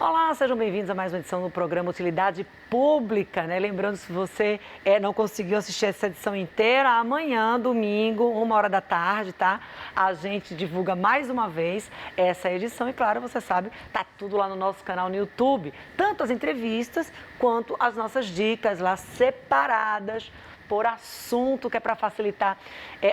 Olá, sejam bem-vindos a mais uma edição do programa Utilidade Pública, né? Lembrando, se você não conseguiu assistir essa edição inteira, amanhã, domingo, 1h da tarde, tá? A gente divulga mais uma vez essa edição e, claro, você sabe, tá tudo lá no nosso canal no YouTube, tanto as entrevistas quanto as nossas dicas lá separadas por assunto, que é para facilitar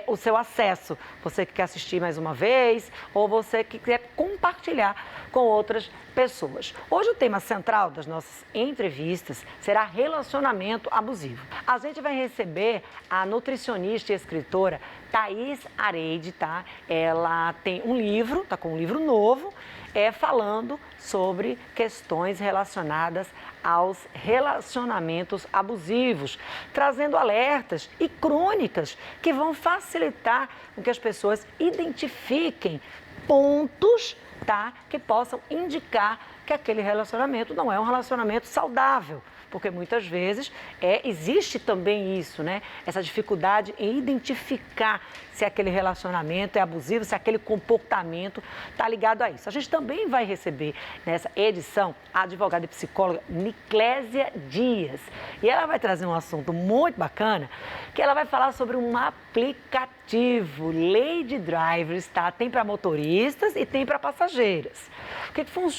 o seu acesso. Você que quer assistir mais uma vez ou você que quer compartilhar com outras pessoas. Hoje o tema central das nossas entrevistas será relacionamento abusivo. A gente vai receber a nutricionista e escritora Thaís Areide, tá? Ela tem um livro, tá com um livro novo, falando sobre questões relacionadas aos relacionamentos abusivos, trazendo alertas e crônicas que vão facilitar com que as pessoas identifiquem pontos, tá, que possam indicar que aquele relacionamento não é um relacionamento saudável. Porque muitas vezes existe também isso, né? Essa dificuldade em identificar se aquele relacionamento é abusivo, se aquele comportamento está ligado a isso. A gente também vai receber nessa edição a advogada e psicóloga Niclésia Dias. E ela vai trazer um assunto muito bacana, que ela vai falar sobre um aplicativo, Lady Drivers, tá? Tem para motoristas e tem para passageiras.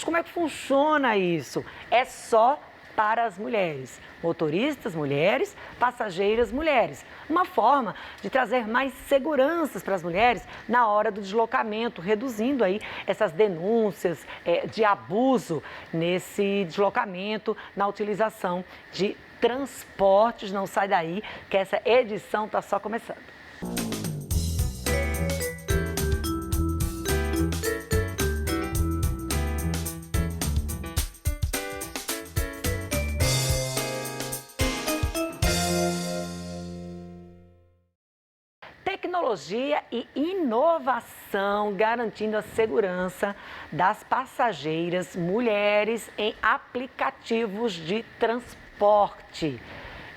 Como é que funciona isso? É só para as mulheres, motoristas mulheres, passageiras mulheres. Uma forma de trazer mais seguranças para as mulheres na hora do deslocamento, reduzindo aí essas denúncias de abuso nesse deslocamento, na utilização de transportes. Não sai daí que essa edição está só começando. Tecnologia e inovação garantindo a segurança das passageiras mulheres em aplicativos de transporte.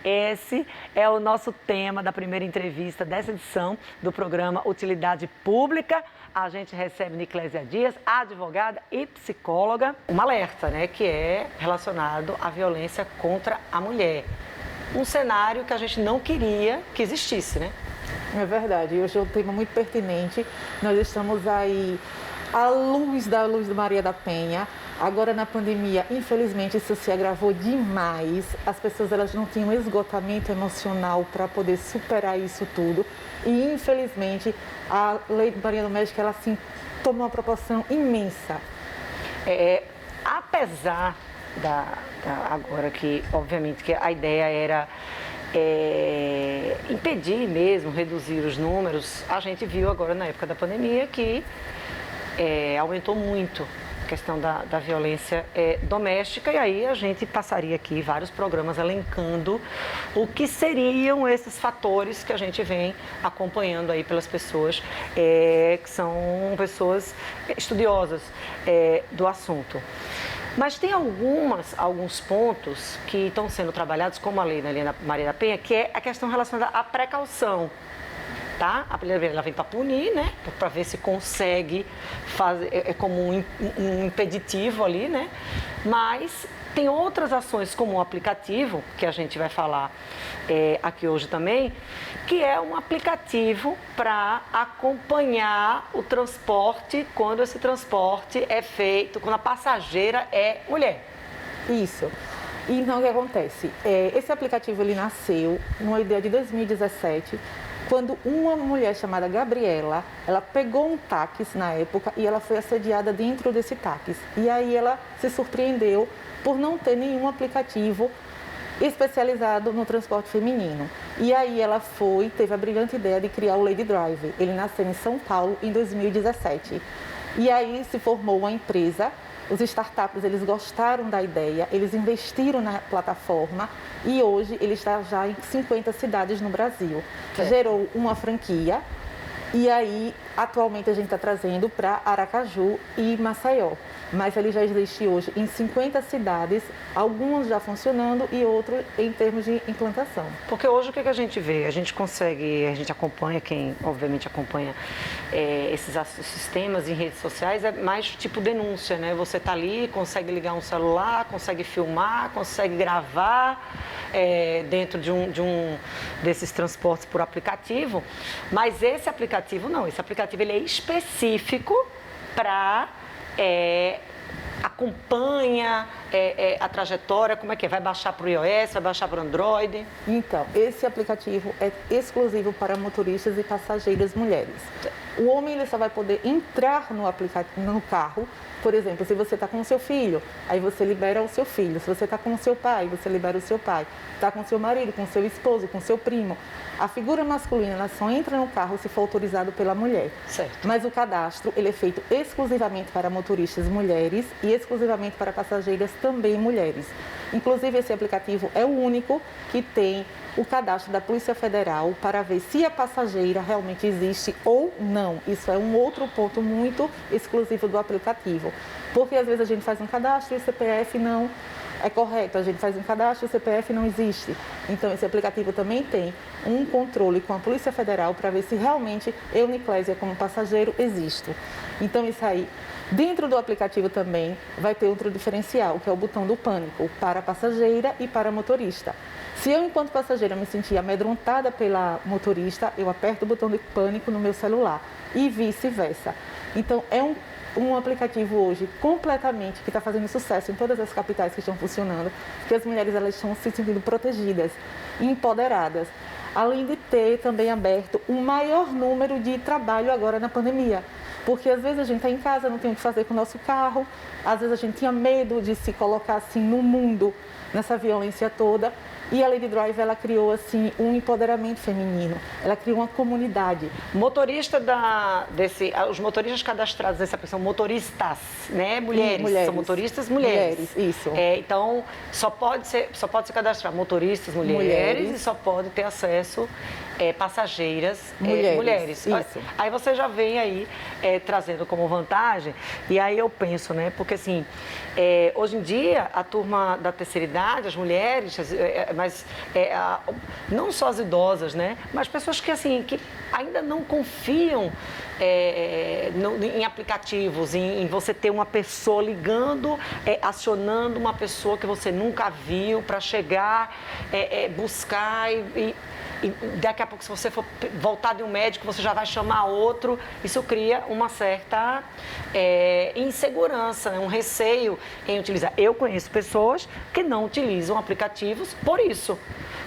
Esse é o nosso tema da primeira entrevista dessa edição do programa Utilidade Pública. A gente recebe Niclésia Dias, advogada e psicóloga. Um alerta, né, que é relacionado à violência contra a mulher. Um cenário que a gente não queria que existisse, né? É verdade, hoje é um tema muito pertinente. Nós estamos aí à luz da Maria da Penha. Agora na pandemia, infelizmente, isso se agravou demais. As pessoas elas não tinham esgotamento emocional para poder superar isso tudo. E infelizmente a lei de Maria Doméstica ela assim tomou uma proporção imensa. Apesar agora que, obviamente, que a ideia era impedir mesmo, reduzir os números, a gente viu agora na época da pandemia que aumentou muito a questão da violência doméstica, e aí a gente passaria aqui vários programas elencando o que seriam esses fatores que a gente vem acompanhando aí pelas pessoas que são pessoas estudiosas do assunto. Mas tem alguns pontos que estão sendo trabalhados, como a lei da Maria da Penha, que é a questão relacionada à precaução. Tá? A primeira vez ela vem para punir, né? Para ver se consegue fazer, como um impeditivo ali, né? Mas tem outras ações, como o aplicativo, que a gente vai falar aqui hoje também, que é um aplicativo para acompanhar o transporte quando esse transporte é feito, quando a passageira é mulher. Isso. E então o que acontece? Esse aplicativo ele nasceu numa ideia de 2017, quando uma mulher chamada Gabriela, ela pegou um táxi na época e ela foi assediada dentro desse táxi. E aí ela se surpreendeu por não ter nenhum aplicativo especializado no transporte feminino. E aí ela teve a brilhante ideia de criar o Lady Drive. Ele nasceu em São Paulo em 2017. E aí se formou uma empresa. Os startups, eles gostaram da ideia, eles investiram na plataforma e hoje ele está já em 50 cidades no Brasil. Gerou uma franquia e aí Atualmente a gente está trazendo para Aracaju e Maceió, mas ele já existe hoje em 50 cidades, algumas já funcionando e outras em termos de implantação. Porque hoje o que a gente vê? A gente acompanha, quem obviamente acompanha esses sistemas em redes sociais, é mais tipo denúncia, né? Você está ali, consegue ligar um celular, consegue filmar, consegue gravar dentro de um desses transportes por aplicativo, mas esse aplicativo não, esse aplicativo ele é específico para acompanha a trajetória, como é que é? Vai baixar para o iOS, vai baixar para o Android? Então, esse aplicativo é exclusivo para motoristas e passageiras mulheres. O homem ele só vai poder entrar no carro, por exemplo, se você está com o seu filho, aí você libera o seu filho. Se você está com o seu pai, você libera o seu pai. Está com o seu marido, com o seu esposo, com o seu primo. A figura masculina ela só entra no carro se for autorizado pela mulher. Certo. Mas o cadastro ele é feito exclusivamente para motoristas mulheres e exclusivamente para passageiras também mulheres. Inclusive, esse aplicativo é o único que tem o cadastro da Polícia Federal para ver se a passageira realmente existe ou não. Isso é um outro ponto muito exclusivo do aplicativo. Porque às vezes a gente faz um cadastro e o CPF não é correto, a gente faz um cadastro e o CPF não existe. Então, esse aplicativo também tem um controle com a Polícia Federal para ver se realmente eu, Niclésia, como passageiro, existo. Então, isso aí. Dentro do aplicativo também vai ter outro diferencial, que é o botão do pânico, para passageira e para motorista. Se eu, enquanto passageira, me sentir amedrontada pela motorista, eu aperto o botão de pânico no meu celular e vice-versa. Então, é um aplicativo hoje completamente que está fazendo sucesso em todas as capitais que estão funcionando, que as mulheres elas estão se sentindo protegidas, empoderadas, além de ter também aberto um maior número de trabalho agora na pandemia. Porque às vezes a gente está em casa, não tem o que fazer com o nosso carro, às vezes a gente tinha medo de se colocar assim no mundo, nessa violência toda. E a Lady Drive, ela criou assim um empoderamento feminino, ela criou uma comunidade. Os motoristas cadastrados nessa aplicação, motoristas, né? Mulheres. São motoristas mulheres. Isso. Então, só pode se cadastrar motoristas mulheres e só pode ter acesso passageiras mulheres. Isso. Aí você já vem aí trazendo como vantagem, e aí eu penso, né? Porque assim, hoje em dia, a turma da terceira idade, as mulheres, mas não só as idosas, né? Mas pessoas que assim, que ainda não confiam em aplicativos, em você ter uma pessoa ligando, acionando uma pessoa que você nunca viu para chegar, buscar e daqui a pouco, se você for voltar de um médico, você já vai chamar outro. Isso cria uma certa insegurança, né? Um receio em utilizar. Eu conheço pessoas que não utilizam aplicativos por isso,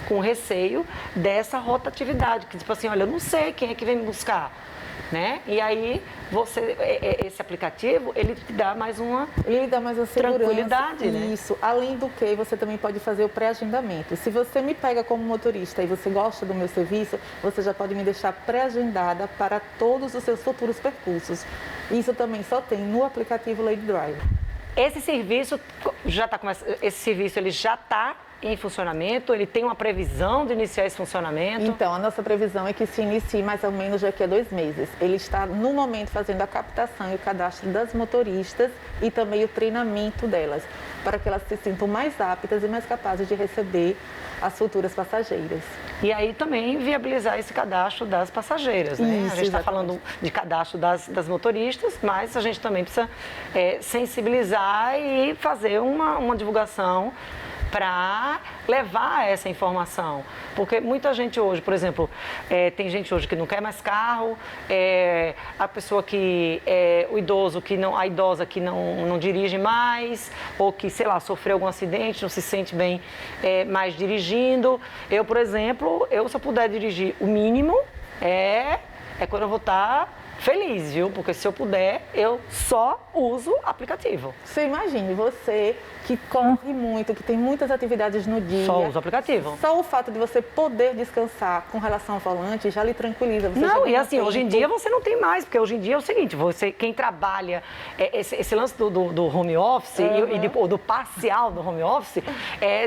com receio dessa rotatividade. Que tipo assim, olha, eu não sei quem é que vem me buscar. Né? E aí, esse aplicativo, ele te dá mais uma segurança, tranquilidade, né? Isso. Além do que, você também pode fazer o pré-agendamento. Se você me pega como motorista e você gosta do meu serviço, você já pode me deixar pré-agendada para todos os seus futuros percursos. Isso também só tem no aplicativo Lady Drive. Esse serviço ele já está em funcionamento? Ele tem uma previsão de iniciar esse funcionamento? Então, a nossa previsão é que se inicie mais ou menos daqui a 2 meses. Ele está, no momento, fazendo a captação e o cadastro das motoristas e também o treinamento delas, para que elas se sintam mais aptas e mais capazes de receber as futuras passageiras. E aí também viabilizar esse cadastro das passageiras, né? Isso, a gente está falando de cadastro das motoristas, mas a gente também precisa sensibilizar e fazer uma divulgação para levar essa informação. Porque muita gente hoje, por exemplo, tem gente hoje que não quer mais carro, a pessoa que, o idoso que não, a idosa que não dirige mais, ou que, sei lá, sofreu algum acidente, não se sente bem mais dirigindo. Eu, por exemplo, se eu puder dirigir o mínimo, quando eu vou estar feliz, viu? Porque se eu puder, eu só uso aplicativo. Você imagine, você que corre muito, que tem muitas atividades no dia. Só uso aplicativo. Só o fato de você poder descansar com relação ao volante já lhe tranquiliza. Você não, e assim, hoje em dia você não tem mais, porque hoje em dia é o seguinte, quem trabalha, esse lance do home office e do parcial do home office,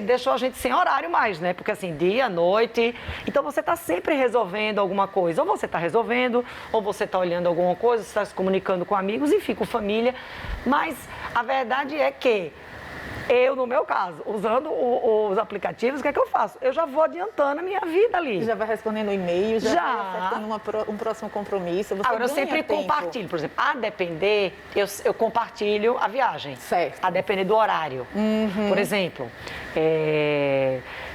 deixou a gente sem horário mais, né? Porque assim, dia, noite, então você está sempre resolvendo alguma coisa. Ou você está resolvendo, ou você está olhando trabalhando alguma coisa, você está se comunicando com amigos, enfim, com família. Mas a verdade é que eu, no meu caso, usando os aplicativos, o que é que eu faço? Eu já vou adiantando a minha vida ali. Já vai respondendo e-mail, já vai acertando um próximo compromisso. Você Agora, eu ganha sempre tempo. compartilho. Por exemplo, a depender, eu compartilho a viagem. Certo. A depender do horário. Por exemplo,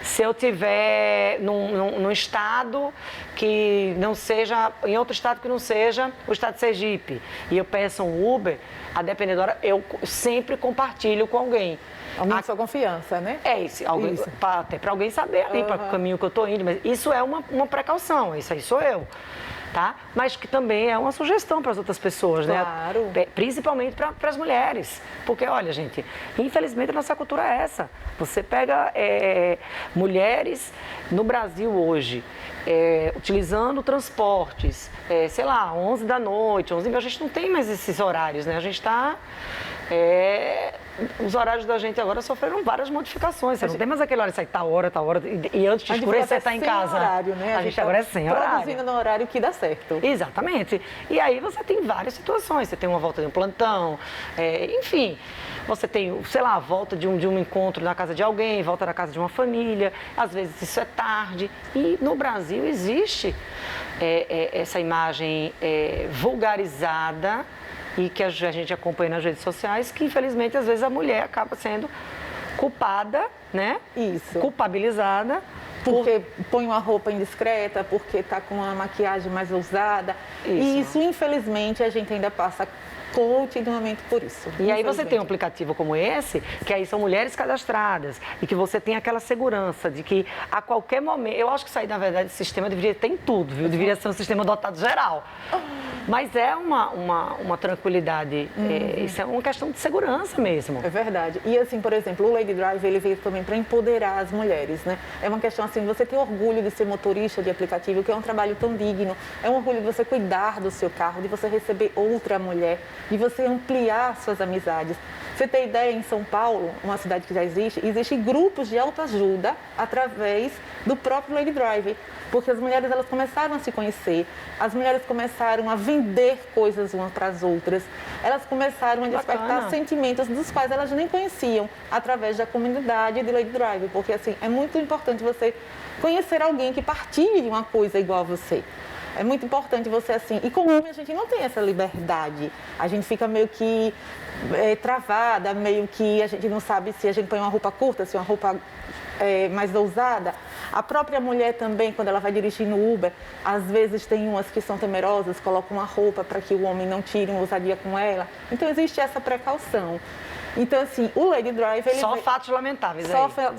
se eu tiver num estado que não seja, em outro estado que não seja o estado de Sergipe, e eu peço um Uber, a depender do horário, eu sempre compartilho com alguém. Aumenta sua confiança, né? É isso, até para alguém saber ali para o caminho que eu estou indo, mas isso é uma precaução, isso aí sou eu, tá? Mas que também é uma sugestão para as outras pessoas, claro. Né? Principalmente para as mulheres, porque olha, gente, infelizmente a nossa cultura é essa. Você pega mulheres no Brasil hoje, utilizando transportes, sei lá, 11 da noite, 11 a gente não tem mais esses horários, né? A gente está... os horários da gente agora sofreram várias modificações. Você não tem mais aquele horário de sair tal hora, e antes de escurecer você está em casa. Horário, né? A gente agora é sem horário. Produzindo no horário que dá certo. Exatamente. E aí você tem várias situações. Você tem uma volta de um plantão, enfim. Você tem, sei lá, a volta de um encontro na casa de alguém, volta na casa de uma família. Às vezes isso é tarde. E no Brasil existe essa imagem vulgarizada e que a gente acompanha nas redes sociais, que infelizmente às vezes a mulher acaba sendo culpada, né? Isso. Culpabilizada. Porque põe uma roupa indiscreta, porque está com uma maquiagem mais ousada. E isso, infelizmente, a gente ainda passa continuamente por isso. E aí você tem um aplicativo como esse, que aí são mulheres cadastradas, e que você tem aquela segurança de que a qualquer momento... Eu acho que isso aí, na verdade, esse sistema deveria ter em tudo, viu? Deveria ser um sistema dotado geral. Mas é uma tranquilidade, isso é uma questão de segurança mesmo. É verdade. E assim, por exemplo, o Lady Drive, ele veio também para empoderar as mulheres, né? É uma questão assim, você ter orgulho de ser motorista de aplicativo, que é um trabalho tão digno. É um orgulho de você cuidar do seu carro, de você receber outra mulher, de você ampliar suas amizades. Você tem ideia, em São Paulo, uma cidade que já existem grupos de autoajuda através do próprio Lady Drive. Porque as mulheres, elas começaram a se conhecer, as mulheres começaram a vender coisas umas para as outras, elas começaram a despertar sentimentos dos quais elas nem conheciam, através da comunidade de Lady Drive. Porque, assim, é muito importante você conhecer alguém que partilhe de uma coisa igual a você. É muito importante você, assim... E com o homem a gente não tem essa liberdade. A gente fica meio que travada, meio que a gente não sabe se a gente põe uma roupa curta, se uma roupa mais ousada. A própria mulher também, quando ela vai dirigir no Uber, às vezes tem umas que são temerosas, colocam uma roupa para que o homem não tire uma ousadia com ela. Então, existe essa precaução. Então, assim, o Lady Drive... fatos lamentáveis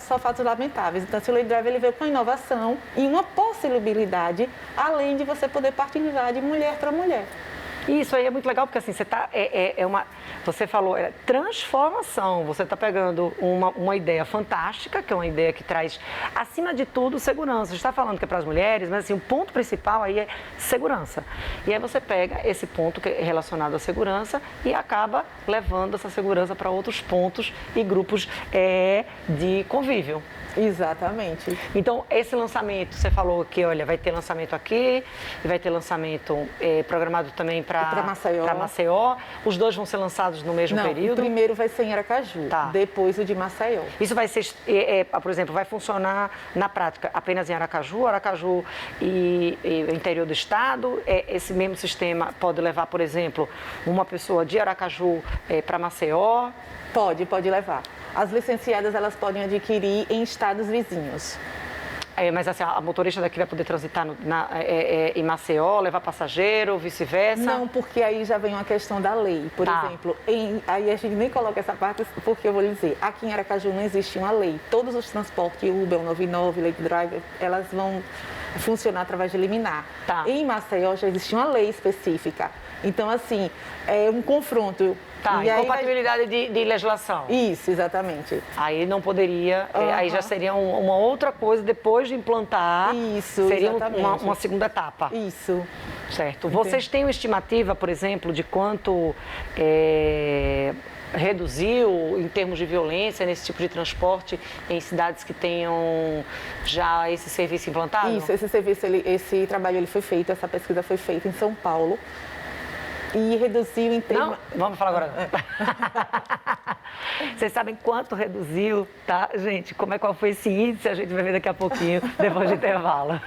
Só fatos lamentáveis. Então, assim, o Lady Drive, ele veio com inovação e uma possibilidade, além de você poder partilhar de mulher para mulher. Isso aí é muito legal, porque assim, você falou, transformação. Você está pegando uma ideia fantástica, que é uma ideia que traz, acima de tudo, segurança. Você está falando que é para as mulheres, mas assim, o ponto principal aí é segurança. E aí você pega esse ponto que é relacionado à segurança e acaba levando essa segurança para outros pontos e grupos de convívio. Exatamente. Então, esse lançamento, você falou que, olha, vai ter lançamento aqui, e vai ter lançamento programado também para Maceió. Os dois vão ser lançados no mesmo período? O primeiro vai ser em Aracaju, depois o de Maceió. Isso vai ser, por exemplo, vai funcionar na prática apenas em Aracaju e interior do estado? Esse mesmo sistema pode levar, por exemplo, uma pessoa de Aracaju para Maceió? Pode levar. As licenciadas, elas podem adquirir em estados vizinhos. Mas assim, a motorista daqui vai poder transitar em Maceió, levar passageiro, vice-versa? Não, porque aí já vem uma questão da lei. Por exemplo, aí a gente nem coloca essa parte, porque eu vou lhe dizer, aqui em Aracaju não existe uma lei. Todos os transportes, Uber, 99, Lady Driver, elas vão funcionar através de liminar. Em Maceió já existe uma lei específica. Então, assim, é um confronto. Incompatibilidade de legislação. Isso, exatamente. Aí não poderia, aí já seria uma outra coisa depois de implantar. Isso, seria uma segunda etapa. Isso. Certo. Vocês têm uma estimativa, por exemplo, de quanto reduziu em termos de violência nesse tipo de transporte em cidades que tenham já esse serviço implantado? Isso, esse trabalho ele foi feito, essa pesquisa foi feita em São Paulo. E reduziu em termos... Não, vamos falar agora. Vocês sabem quanto reduziu, tá, gente? Qual foi esse índice? A gente vai ver daqui a pouquinho, depois do intervalo.